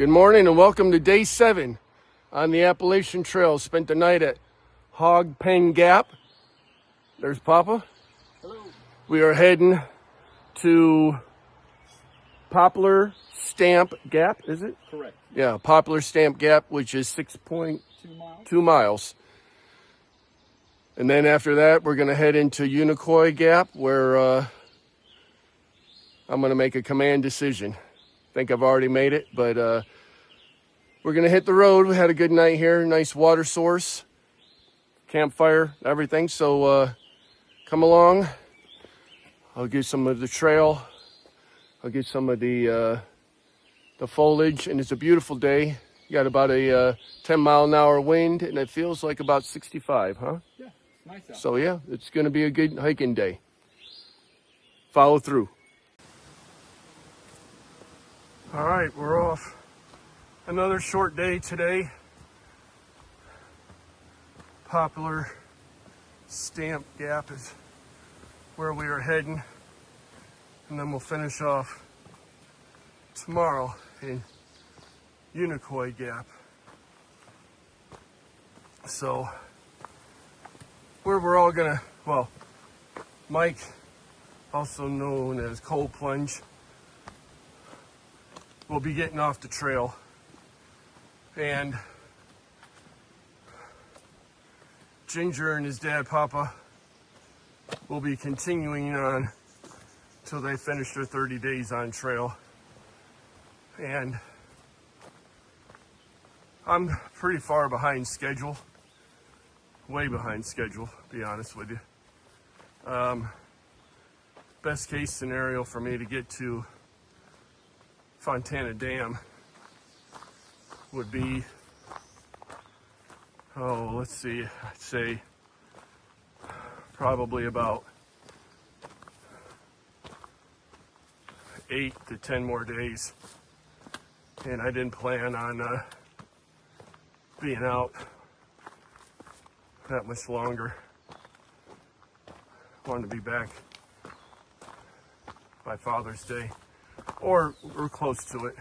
Good morning and welcome to day 7 on the Appalachian Trail. Spent the night at Hog Pen Gap. There's Papa. Hello. We are heading to Poplar Stamp Gap, is it? Correct. Yeah, Poplar Stamp Gap, which is 6.2 miles. And then after that, we're going to head into Unicoi Gap, where I'm going to make a command decision. I think I've already made it, but we're going to hit the road. We had a good night here, nice water source, campfire, everything. So come along. I'll get some of the trail. I'll get some of the foliage, and it's a beautiful day. You got about a 10-mile-an-hour wind, and it feels like about 65, huh? Yeah, it's nice out. So yeah, it's going to be a good hiking day. Follow through. All right, we're off. Another short day today. Poplar Stamp Gap is where we are heading. And then we'll finish off tomorrow in Unicoi Gap. So, where we're all gonna, well, Mike, also known as Cold Plunge, will be getting off the trail, and Ginger and his dad Papa will be continuing on till they finish their 30 days on trail. And I'm pretty far behind schedule, way behind schedule, to be honest with you. Best case scenario for me to get to Fontana Dam would be, let's see, I'd say probably about 8 to 10 more days. And I didn't plan on being out that much longer. Wanted to be back by Father's Day, or close to it.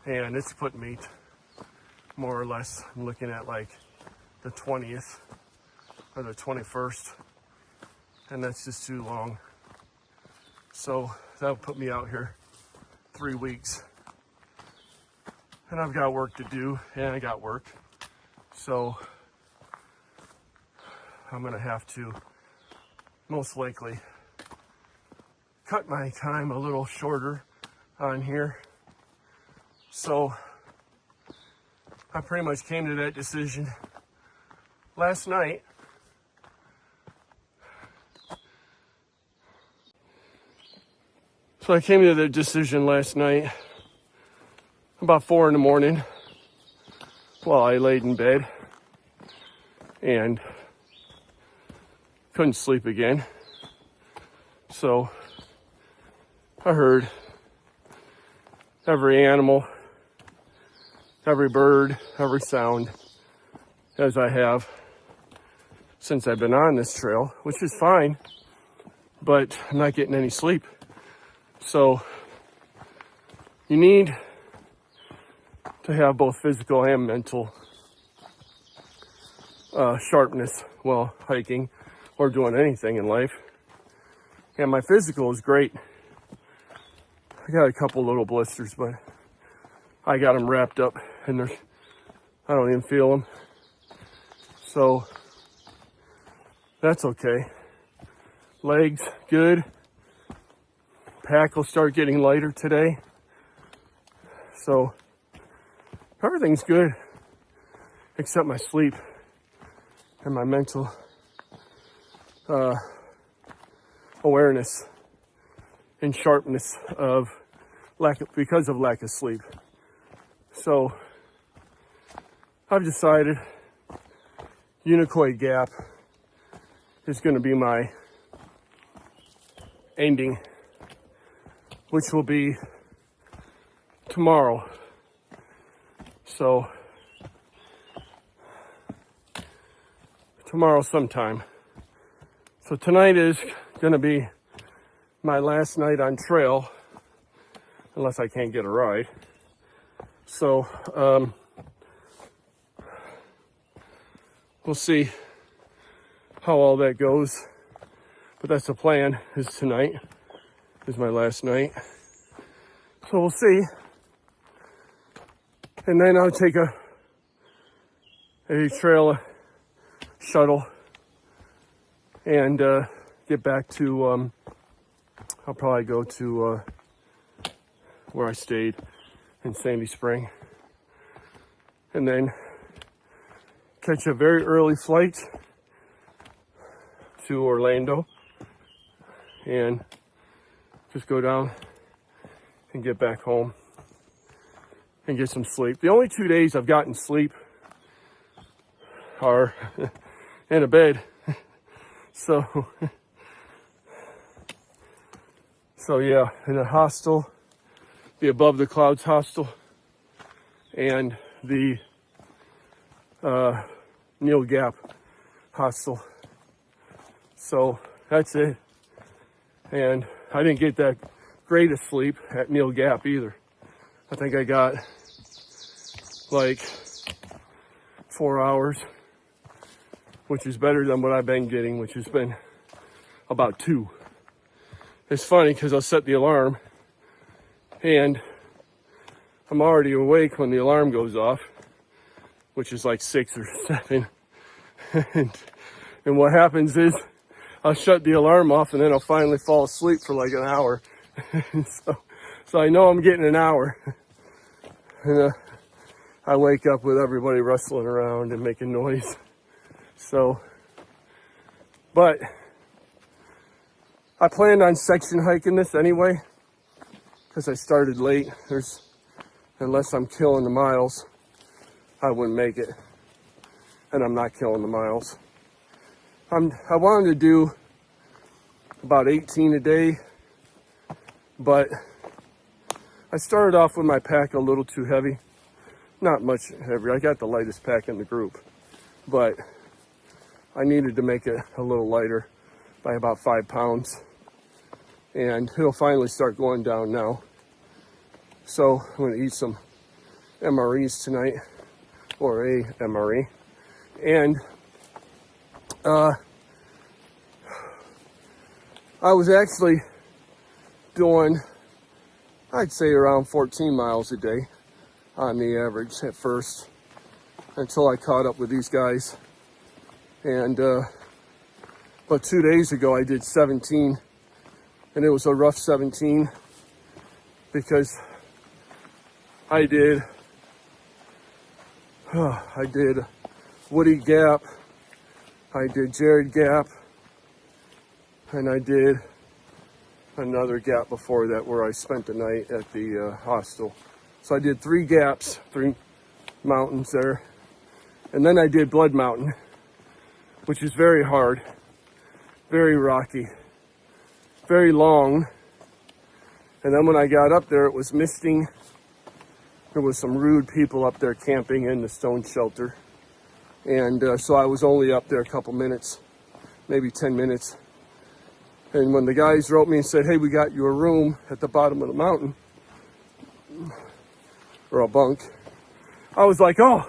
And it's put me more or less, I'm looking at like the 20th or the 21st, and that's just too long. So that'll put me out here 3 weeks, and I've got work to do, and I got work, so I'm gonna have to most likely cut my time a little shorter on here. So I pretty much came to that decision last night. So I came to the decision last night about 4 in the morning while I laid in bed and couldn't sleep again. So I heard every animal, every bird, every sound, as I have since I've been on this trail, which is fine, but I'm not getting any sleep. So you need to have both physical and mental sharpness while hiking or doing anything in life. And my physical is great. I got a couple little blisters, but I got them wrapped up and I don't even feel them. So that's okay. Legs, good. Pack will start getting lighter today. So everything's good except my sleep and my mental awareness and sharpness because of lack of sleep. So I've decided Unicoi Gap is going to be my ending, which will be tomorrow. So tomorrow sometime. So tonight is going to be my last night on trail, unless I can't get a ride. So we'll see how all that goes. But that's the plan, is tonight is my last night. So we'll see. And then I'll take a trail shuttle and get back to, I'll probably go to where I stayed in Sandy Spring. And then catch a very early flight to Orlando and just go down and get back home and get some sleep. The only 2 days I've gotten sleep are in a bed. So yeah, in a hostel, the Above the Clouds hostel, and the Neal Gap hostel. So that's it. And I didn't get that great of sleep at Neal Gap either. I think I got like 4 hours, which is better than what I've been getting, which has been about 2. It's funny because I'll set the alarm and I'm already awake when the alarm goes off, which is like 6 or 7. and what happens is I'll shut the alarm off and then I'll finally fall asleep for like an hour. so I know I'm getting an hour. And I wake up with everybody rustling around and making noise. So, but I planned on section hiking this anyway, because I started late. Unless I'm killing the miles, I wouldn't make it. And I'm not killing the miles. I wanted to do about 18 a day, but I started off with my pack a little too heavy. Not much heavier. I got the lightest pack in the group, but I needed to make it a little lighter by about 5 pounds. And it'll finally start going down now. So I'm going to eat some MREs tonight, or a MRE. And I was actually doing, I'd say around 14 miles a day on the average at first, until I caught up with these guys. And but 2 days ago I did 17, and it was a rough 17 because I did Woody Gap, I did Jared Gap, and I did another gap before that where I spent the night at the hostel. So I did 3 gaps, 3 mountains there. And then I did Blood Mountain, which is very hard, very rocky, very long. And then when I got up there, it was misting. There was some rude people up there camping in the stone shelter. And so I was only up there a couple minutes, maybe 10 minutes. And when the guys wrote me and said, hey, we got you a room at the bottom of the mountain, or a bunk, I was like, oh,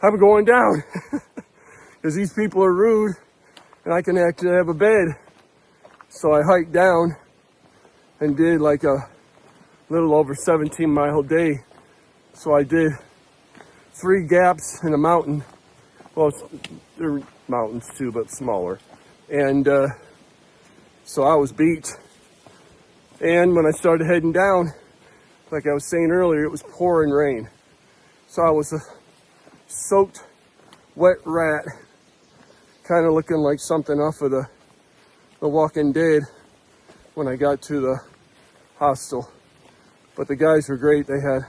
I'm going down. Because these people are rude and I can actually have a bed. So I hiked down and did like a little over 17-mile day. So I did 3 gaps in a mountain. Well, they're mountains too, but smaller. And so I was beat. And when I started heading down, like I was saying earlier, it was pouring rain. So I was a soaked, wet rat, kind of looking like something off of the Walking Dead when I got to the hostel. But the guys were great. They had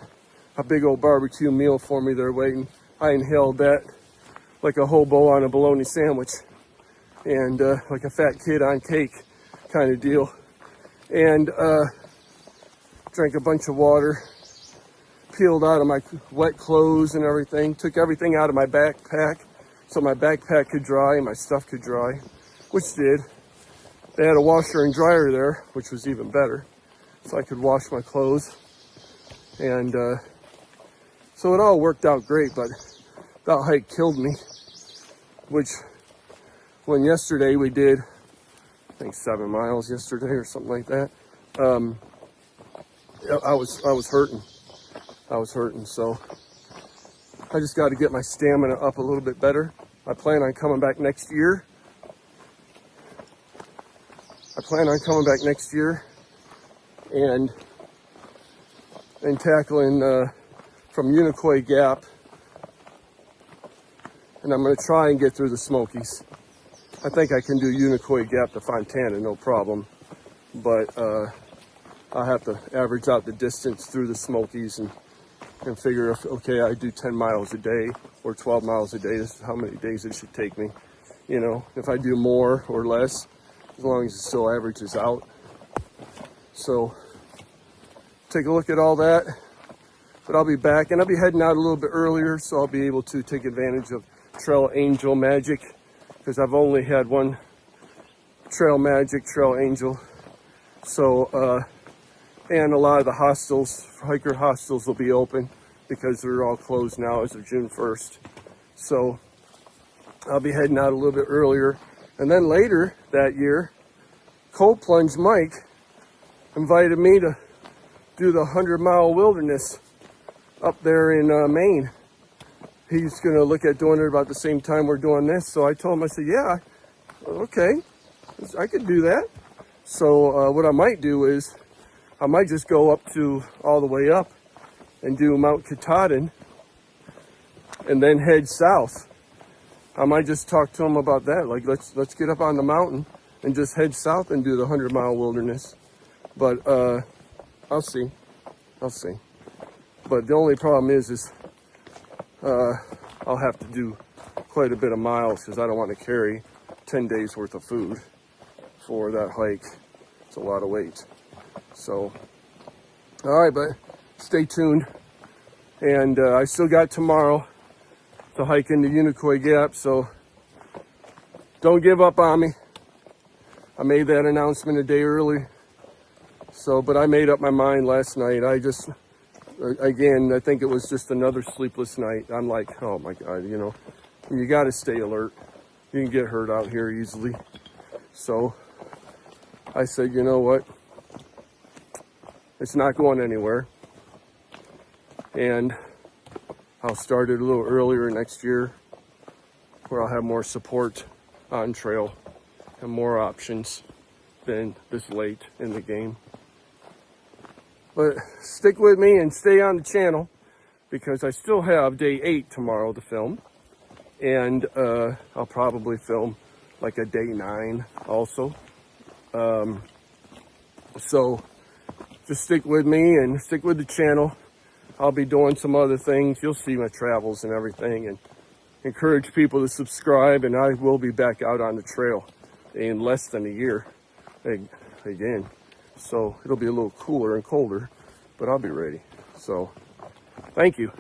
a big old barbecue meal for me there waiting. I inhaled that like a hobo on a bologna sandwich, and like a fat kid on cake kind of deal. And drank a bunch of water, peeled out of my wet clothes and everything, took everything out of my backpack so my backpack could dry and my stuff could dry, which did. They had a washer and dryer there, which was even better, so I could wash my clothes. And So it all worked out great, but that hike killed me, which when yesterday we did, I think 7 miles yesterday or something like that, I was hurting. I was hurting, so I just got to get my stamina up a little bit better. I plan on coming back next year. And tackling from Unicoi Gap, and I'm going to try and get through the Smokies. I think I can do Unicoi Gap to Fontana, no problem, but I'll have to average out the distance through the Smokies and figure if, okay, I do 10 miles a day or 12 miles a day, this is how many days it should take me. You know, if I do more or less, as long as it still averages out. So take a look at all that, but I'll be back, and I'll be heading out a little bit earlier, so I'll be able to take advantage of Trail Angel magic, because I've only had one Trail Angel. So, and a lot of the hostels, hiker hostels, will be open because they're all closed now as of June 1st. So I'll be heading out a little bit earlier. And then later that year, Cold Plunge Mike invited me to do the 100-mile wilderness up there in Maine. He's going to look at doing it about the same time we're doing this. So I told him, I said, yeah, okay, I could do that. So what I might do is I might just go up to all the way up and do Mount Katahdin and then head south. I might just talk to him about that. Like, let's get up on the mountain and just head south and do the 100-mile wilderness. But I'll see. But the only problem is I'll have to do quite a bit of miles because I don't want to carry 10 days worth of food for that hike. It's a lot of weight. So, all right, but stay tuned. And I still got tomorrow to hike into Unicoi Gap, so don't give up on me. I made that announcement a day early. So, but I made up my mind last night. Again, I think it was just another sleepless night. I'm like, oh my God, you know, you got to stay alert. You can get hurt out here easily. So I said, you know what? It's not going anywhere. And I'll start it a little earlier next year where I'll have more support on trail and more options than this late in the game. But stick with me and stay on the channel because I still have day 8 tomorrow to film. And I'll probably film like a day 9 also. So just stick with me and stick with the channel. I'll be doing some other things. You'll see my travels and everything, and encourage people to subscribe. And I will be back out on the trail in less than a year again. So it'll be a little cooler and colder, but I'll be ready. So thank you.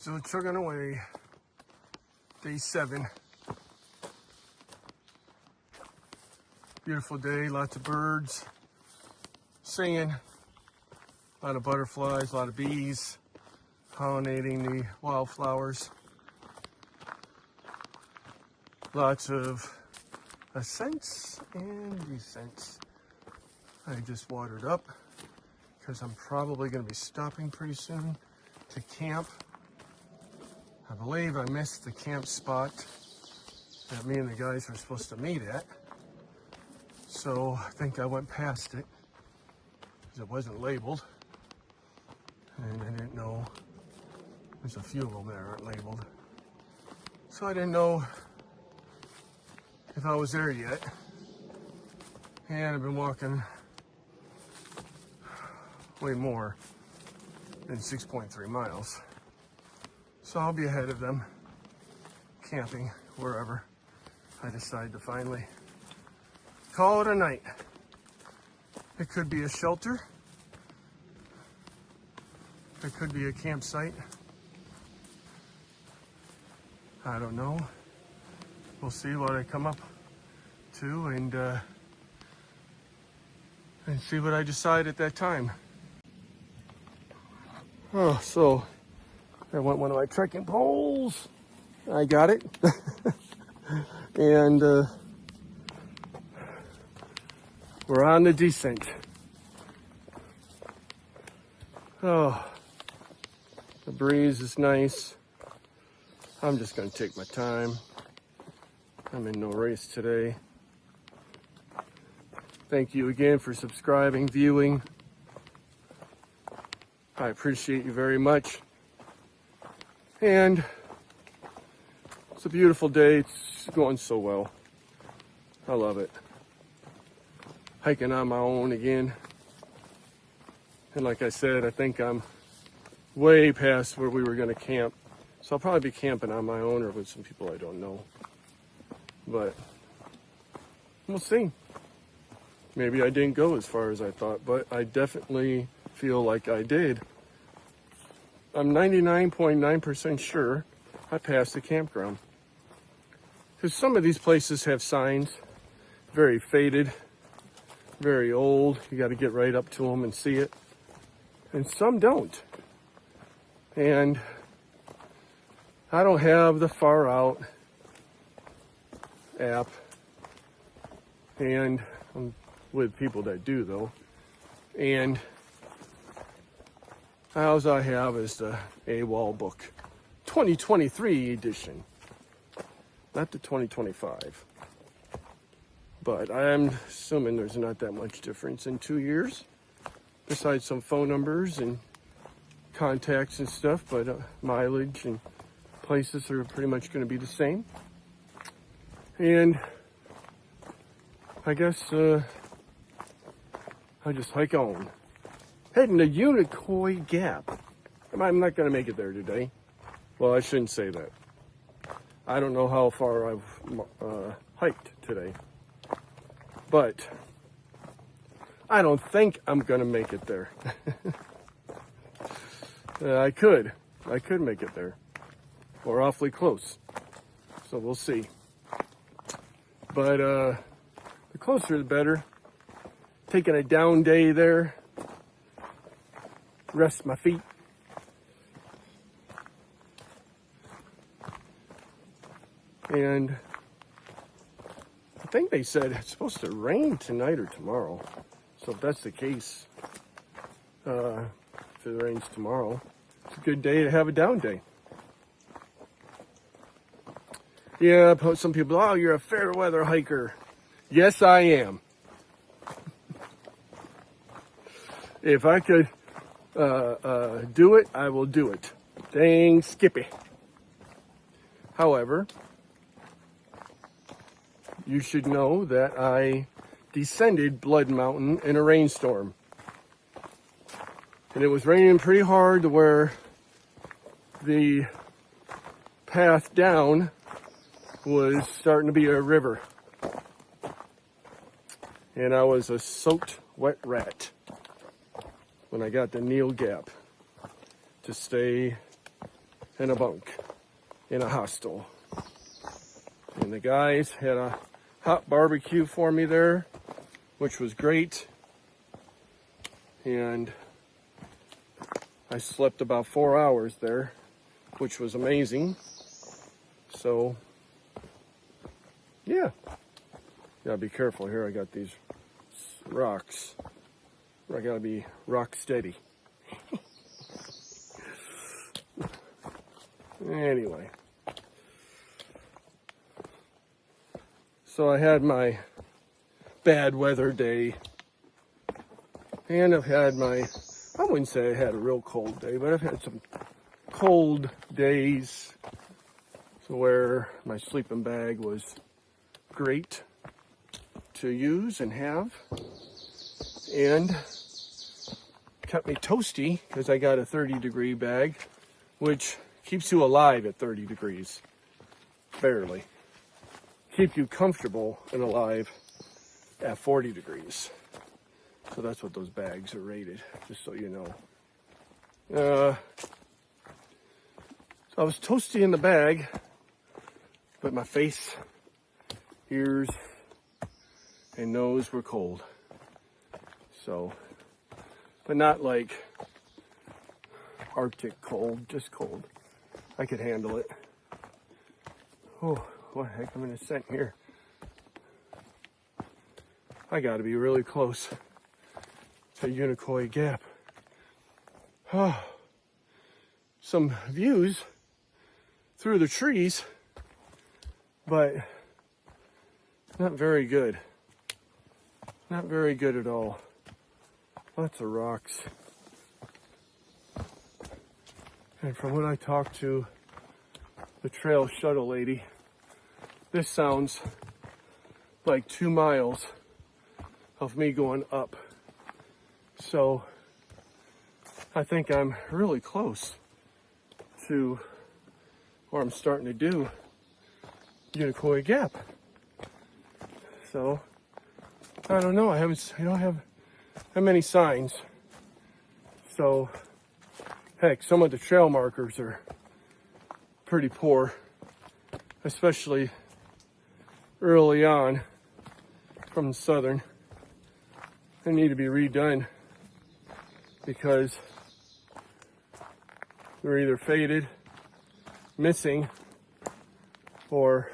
Still chugging away. Day 7. Beautiful day, lots of birds singing, a lot of butterflies, a lot of bees pollinating the wildflowers. Lots of ascents and descents. I just watered up because I'm probably going to be stopping pretty soon to camp. I believe I missed the camp spot that me and the guys were supposed to meet at. So I think I went past it because it wasn't labeled. And I didn't know, there's a few of them that aren't labeled. So I didn't know if I was there yet. And I've been walking way more than 6.3 miles. So I'll be ahead of them, camping wherever I decide to finally call it a night. It could be a shelter. It could be a campsite. I don't know. We'll see what I come up to and see what I decide at that time. Oh, so I want one of my trekking poles. I got it. And we're on the descent. Oh, the breeze is nice. I'm just gonna take my time. I'm in no race today. Thank you again for subscribing, viewing. I appreciate you very much. And it's a beautiful day. It's going so well. I love it. Hiking on my own again. And like I said, I think I'm way past where we were going to camp. So I'll probably be camping on my own or with some people I don't know. But we'll see. Maybe I didn't go as far as I thought, but I definitely feel like I did. I'm 99.9% sure I passed the campground. Because some of these places have signs, very faded, very old. You got to get right up to them and see it. And some don't. And I don't have the Far Out app. And I'm with people that do, though. And all I have is the AWOL book, 2023 edition, not the 2025. But I'm assuming there's not that much difference in 2 years, besides some phone numbers and contacts and stuff, but mileage and places are pretty much going to be the same. And I guess I just hike on. Heading to Unicoi Gap. I'm not going to make it there today. Well, I shouldn't say that. I don't know how far I've hiked today. But I don't think I'm going to make it there. I could make it there. Or awfully close. So we'll see. But the closer the better. Taking a down day there. Rest my feet. And I think they said it's supposed to rain tonight or tomorrow. So if that's the case, if it rains tomorrow, it's a good day to have a down day. Yeah, some people, oh, you're a fair weather hiker. Yes, I am. If I could do it, I will do it. Dang Skippy. However, you should know that I descended Blood Mountain in a rainstorm. And it was raining pretty hard to where the path down was starting to be a river. And I was a soaked wet rat when I got to Neil Gap to stay in a bunk in a hostel. And the guys had a hot barbecue for me there, which was great. And I slept about 4 hours there, which was amazing. So, yeah. Gotta be careful here. I got these rocks. I gotta be rock steady. Anyway. So I had my bad weather day. And I've had my, I wouldn't say I had a real cold day, but I've had some cold days. So where my sleeping bag was great to use and have. And kept me toasty because I got a 30-degree bag, which keeps you alive at 30 degrees, barely. Keep you comfortable and alive at 40 degrees. So that's what those bags are rated, just so you know. So I was toasty in the bag, but my face, ears, and nose were cold. So, but not like Arctic cold, just cold. I could handle it. Oh, what the heck, I'm in a scent here. I gotta be really close to Unicoi Gap. Oh, some views through the trees, but not very good. Not very good at all. Lots of rocks. And from what I talked to the trail shuttle lady, this sounds like 2 miles of me going up. So I think I'm really close to where I'm starting to do Unicoi Gap. So I don't know. I don't have that many signs. So heck, some of the trail markers are pretty poor, especially early on from southern. They need to be redone because they're either faded, missing, or,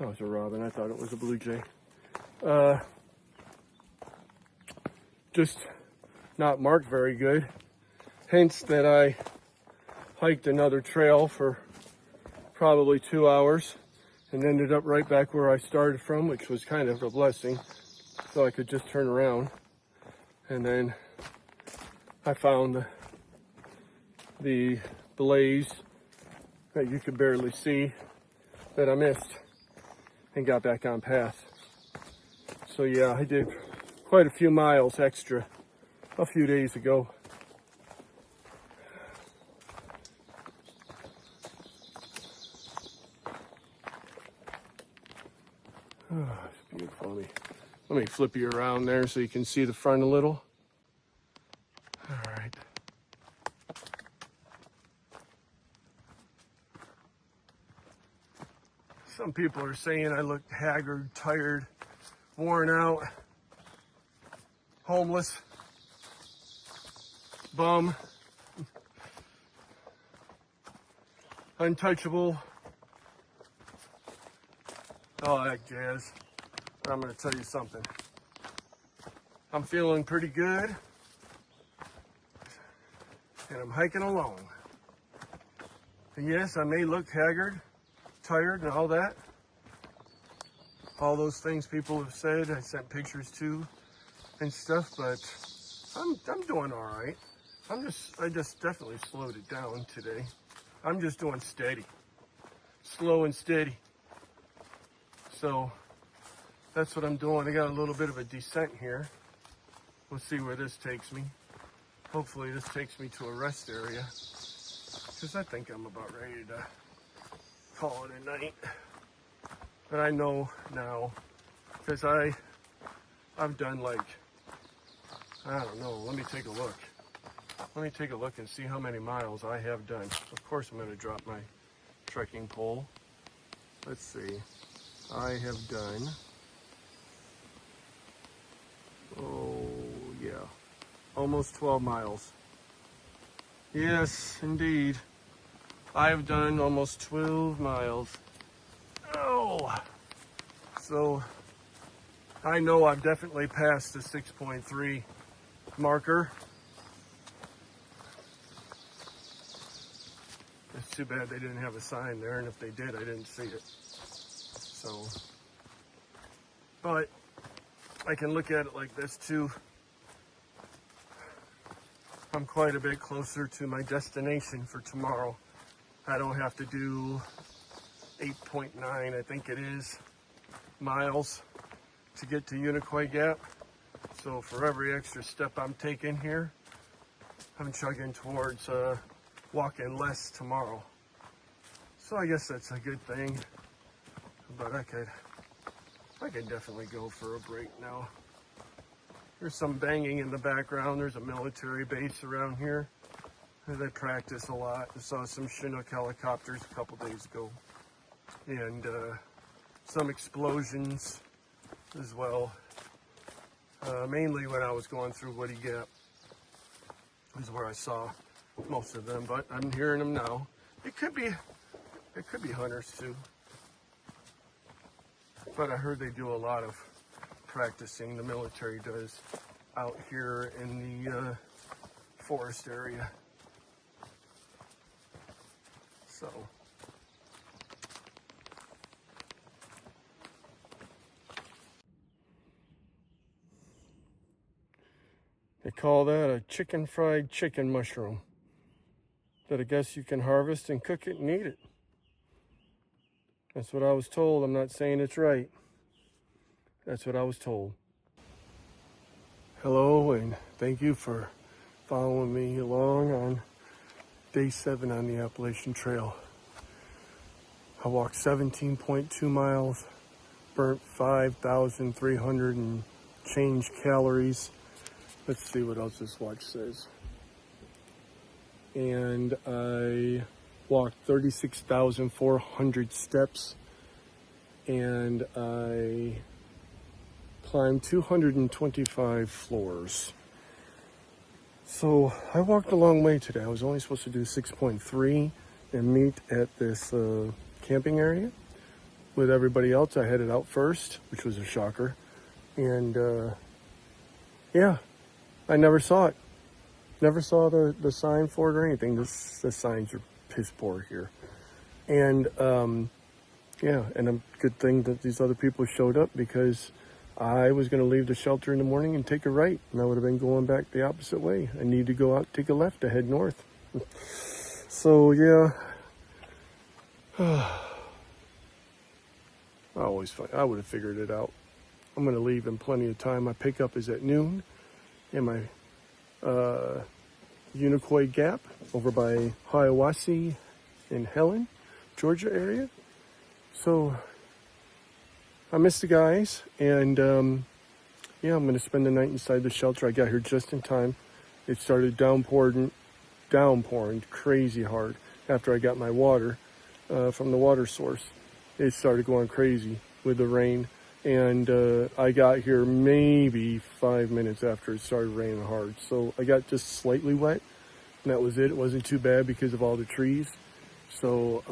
oh, it's a robin. I thought it was a blue jay. Just not marked very good. Hence that I hiked another trail for probably 2 hours and ended up right back where I started from, which was kind of a blessing. So I could just turn around. And then I found the blaze that you could barely see that I missed and got back on path. So yeah, I did quite a few miles extra a few days ago. Oh, it's beautiful. Let me flip you around there so you can see the front a little. All right. Some people are saying I look haggard, tired, worn out, homeless, bum, untouchable, all that jazz. I'm going to tell you something. I'm feeling pretty good, and I'm hiking along. And yes, I may look haggard, tired, and all that. All those things people have said, I sent pictures to and stuff, but I'm doing all right. I just definitely slowed it down today. I'm just doing steady, slow and steady. So that's what I'm doing. I got a little bit of a descent here. We'll see where this takes me. Hopefully this takes me to a rest area, because I think I'm about ready to call it a night. But I know now, because I've done like, I don't know, let me take a look. Let me take a look and see how many miles I have done. Of course, I'm going to drop my trekking pole. Let's see. I have done, oh yeah, almost 12 miles. Yes, indeed. I have done almost 12 miles. Oh, so I know I've definitely passed the 6.3 marker. It's too bad they didn't have a sign there, and if they did, I didn't see it. So, but I can look at it like this too. I'm quite a bit closer to my destination for tomorrow. I don't have to do 8.9, I think it is, miles to get to Unicoi Gap. So for every extra step I'm taking here, I'm chugging towards walking less tomorrow. So I guess that's a good thing. But I could definitely go for a break now. There's some banging in the background. There's a military base around here. They practice a lot. I saw some Chinook helicopters a couple days ago. And some explosions as well. Mainly when I was going through Woody Gap is where I saw most of them, but I'm hearing them now. It could be hunters too. But I heard they do a lot of practicing, the military does, out here in the forest area. So, they call that a fried chicken mushroom that I guess you can harvest and cook it and eat it. That's what I was told. I'm not saying it's right. That's what I was told. Hello, and thank you for following me along on day 7 on the Appalachian Trail. I walked 17.2 miles, burnt 5,300 and change calories. Let's see what else this watch says. And I walked 36,400 steps, and I climbed 225 floors. So I walked a long way today. I was only supposed to do 6.3 and meet at this camping area with everybody else. I headed out first, which was a shocker. And yeah, I never saw it. Never saw the sign for it or anything. The signs are piss poor here. And yeah, and a good thing that these other people showed up, because I was going to leave the shelter in the morning and take a right, and I would have been going back the opposite way. I need to go out, take a left to head north. So yeah, I would have figured it out. I'm going to leave in plenty of time. My pickup is at noon, and my Unicoi Gap over by Hiawassee in Helen, Georgia area. So I missed the guys, and yeah, I'm going to spend the night inside the shelter. I got here just in time. It started downpouring crazy hard after I got my water from the water source. It started going crazy with the rain, and I got here maybe 5 minutes after it started raining hard. So I got just slightly wet, and that was it. It wasn't too bad because of all the trees. So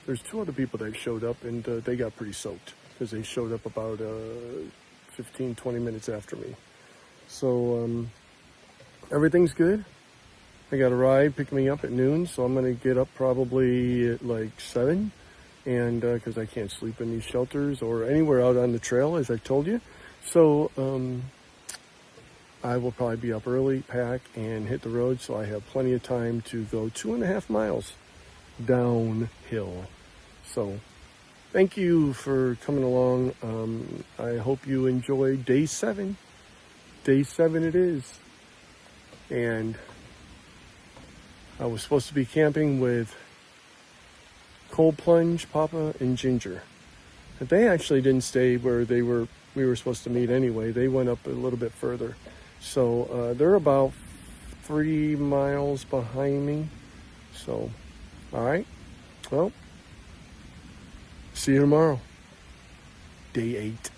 there's 2 other people that showed up, and they got pretty soaked because they showed up about 15-20 minutes after me. So everything's good. I got a ride picking me up at noon, so I'm going to get up probably at like 7, and because I can't sleep in these shelters or anywhere out on the trail, as I told you. So I will probably be up early, pack, and hit the road, so I have plenty of time to go 2.5 miles downhill. So thank you for coming along. I hope you enjoyed day 7. Day 7 it is. And I was supposed to be camping with Cold Plunge, Papa, and Ginger. But they actually didn't stay where we were supposed to meet anyway. They went up a little bit further. So they're about 3 miles behind me. So, all right. Well, see you tomorrow. Day 8.